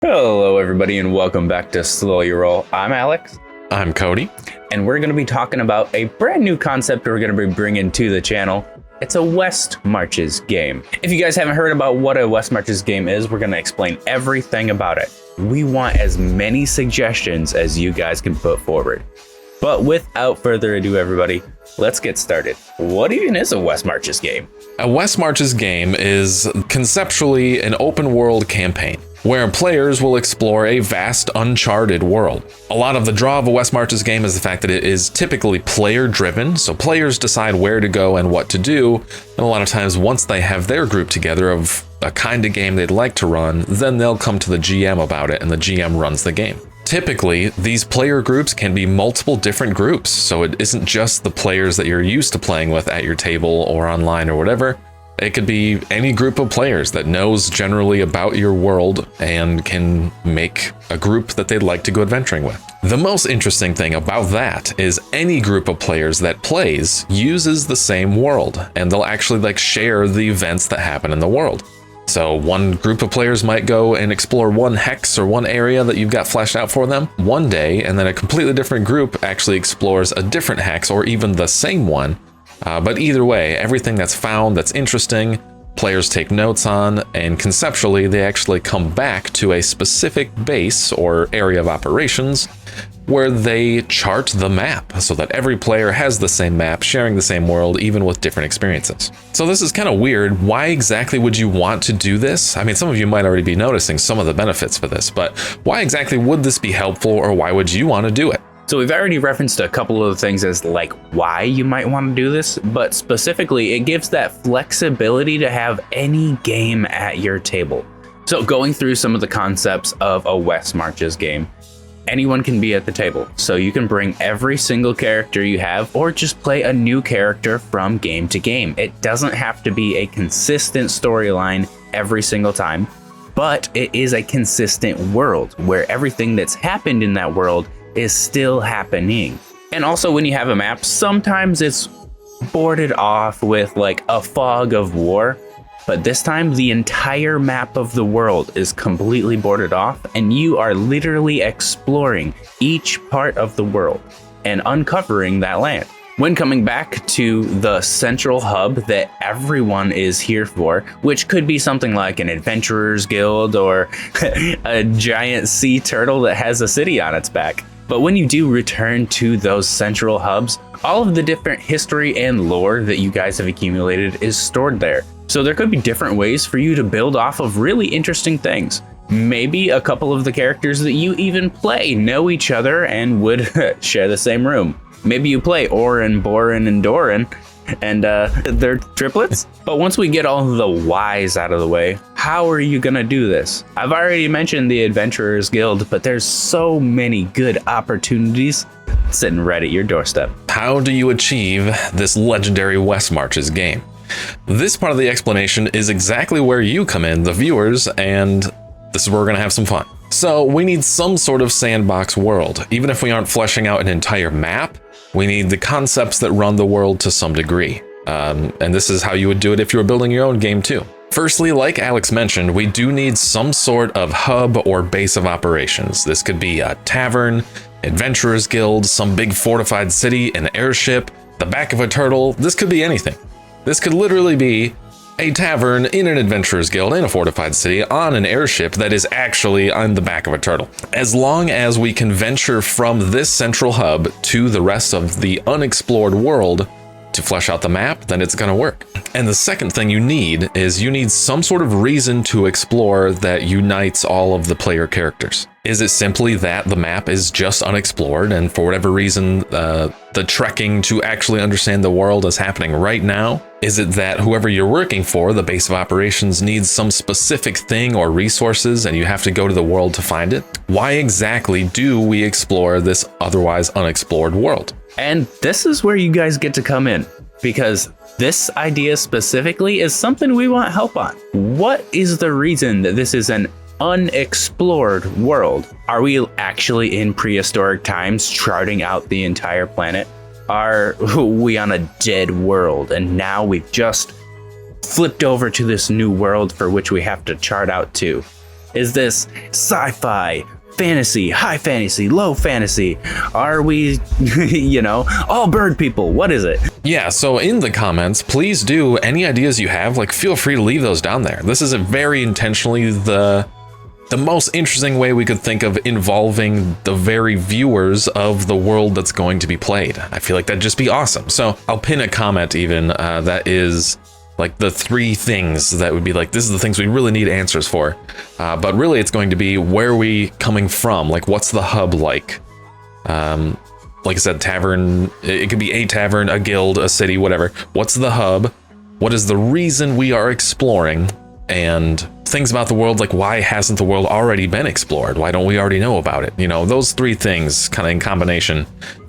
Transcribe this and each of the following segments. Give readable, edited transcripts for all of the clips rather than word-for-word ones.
Hello, everybody, and welcome back to Slowly Roll. I'm Alex. I'm Cody. And we're going to be talking about a brand new concept we're going to be bringing to the channel. It's a West Marches game. If you guys haven't heard about what a West Marches game is, we're going to explain everything about it. We want as many suggestions as you guys can put forward. But without further ado, everybody, let's get started. What even is a West Marches game? A West Marches game is conceptually an open world campaign where players will explore a vast, uncharted world. A lot of the draw of a West Marches game is the fact that it is typically player-driven, so players decide where to go and what to do, and a lot of times once they have their group together of a kind of game they'd like to run, then they'll come to the GM about it, and the GM runs the game. Typically, these player groups can be multiple different groups, so it isn't just the players that you're used to playing with at your table or online or whatever. It could be any group of players that knows generally about your world and can make a group that they'd like to go adventuring with. The most interesting thing about that is any group of players that plays uses the same world, and they'll actually share the events that happen in the world. So one group of players might go and explore one hex or one area that you've got fleshed out for them one day, and then a completely different group actually explores a different hex or even the same one. But either way, everything that's found that's interesting, players take notes on, and conceptually they actually come back to a specific base or area of operations where they chart the map so that every player has the same map, sharing the same world, even with different experiences. So this is kind of weird. Why exactly would you want to do this? I mean, some of you might already be noticing some of the benefits for this, but why exactly would this be helpful, or why would you want to do it? So we've already referenced a couple of things as why you might want to do this, but specifically it gives that flexibility to have any game at your table. So going through some of the concepts of a West Marches game, anyone can be at the table. So you can bring every single character you have or just play a new character from game to game. It doesn't have to be a consistent storyline every single time, but it is a consistent world where everything that's happened in that world is still happening. And also when you have a map, sometimes it's boarded off with a fog of war, but this time the entire map of the world is completely boarded off, and you are literally exploring each part of the world and uncovering that land. When coming back to the central hub that everyone is here for, which could be something like an adventurer's guild or a giant sea turtle that has a city on its back. But when you do return to those central hubs, all of the different history and lore that you guys have accumulated is stored there. So there could be different ways for you to build off of really interesting things. Maybe a couple of the characters that you even play know each other and would share the same room. Maybe you play Orin, Borin, and Doran, and they're triplets. But once we get all the whys out of the way, how are you gonna do this? I've already mentioned the Adventurers Guild, but there's so many good opportunities sitting right at your doorstep. How do you achieve this legendary West Marches game? This part of the explanation is exactly where you come in, the viewers, and this is where we're gonna have some fun. So we need some sort of sandbox world. Even if we aren't fleshing out an entire map, we need the concepts that run the world to some degree. And this is how you would do it if you were building your own game too. Firstly, like Alex mentioned, we do need some sort of hub or base of operations. This could be a tavern, adventurers guild, some big fortified city, an airship, the back of a turtle. This could be anything. This could literally be a tavern in an adventurers guild in a fortified city on an airship that is actually on the back of a turtle. As long as we can venture from this central hub to the rest of the unexplored world to flesh out the map, then it's gonna work. And the second thing you need is you need some sort of reason to explore that unites all of the player characters. Is it simply that the map is just unexplored, and for whatever reason, the trekking to actually understand the world is happening right now? Is it that whoever you're working for, the base of operations, needs some specific thing or resources and you have to go to the world to find it? Why exactly do we explore this otherwise unexplored world? And this is where you guys get to come in, because this idea specifically is something we want help on. What is the reason that this is an unexplored world? Are we actually in prehistoric times charting out the entire planet? Are we on a dead world and now we've just flipped over to this new world for which we have to chart out to? Is this sci-fi, fantasy, high fantasy, low fantasy? Are we, all bird people? What is it? Yeah, so in the comments, please do, any ideas you have, like, feel free to leave those down there. This is a very intentionally the most interesting way we could think of involving the very viewers of the world that's going to be played. I feel like that'd just be awesome. So I'll pin a comment even that is like the 3 things that would be like, this is the things we really need answers for. But really it's going to be, where are we coming from? Like, what's the hub like? Like I said, tavern, it could be a tavern, a guild, a city, whatever. What's the hub? What is the reason we are exploring? And things about the world, like, why hasn't the world already been explored? Why don't we already know about it? Those 3 things kind of in combination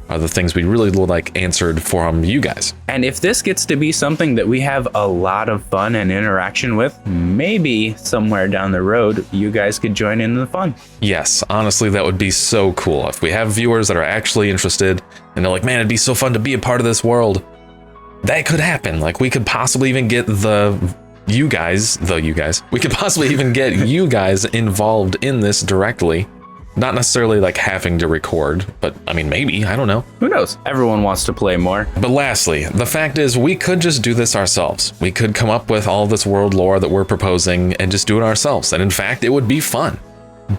are the things we really would like answered from you guys. And if this gets to be something that we have a lot of fun and interaction with, maybe somewhere down the road, you guys could join in the fun. Yes, honestly, that would be so cool. If we have viewers that are actually interested and they're like, man, it'd be so fun to be a part of this world. That could happen. Like, we could possibly even get you guys, we could possibly even get you guys involved in this directly. Not necessarily like having to record, but I mean, maybe, I don't know. Who knows? Everyone wants to play more. But lastly, the fact is, we could just do this ourselves. We could come up with all this world lore that we're proposing and just do it ourselves. And in fact, it would be fun.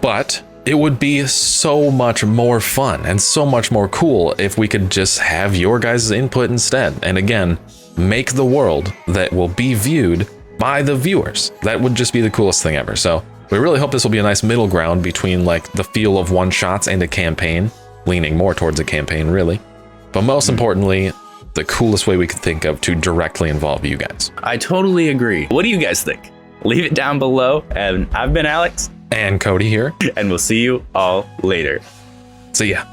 But it would be so much more fun and so much more cool if we could just have your guys' input instead. And again, make the world that will be viewed by the viewers. That would just be the coolest thing ever. So we really hope this will be a nice middle ground between like the feel of one-shots and a campaign, leaning more towards a campaign, really. But most importantly, the coolest way we could think of to directly involve you guys. I totally agree. What do you guys think? Leave it down below. And I've been Alex. And Cody here. And we'll see you all later. See ya.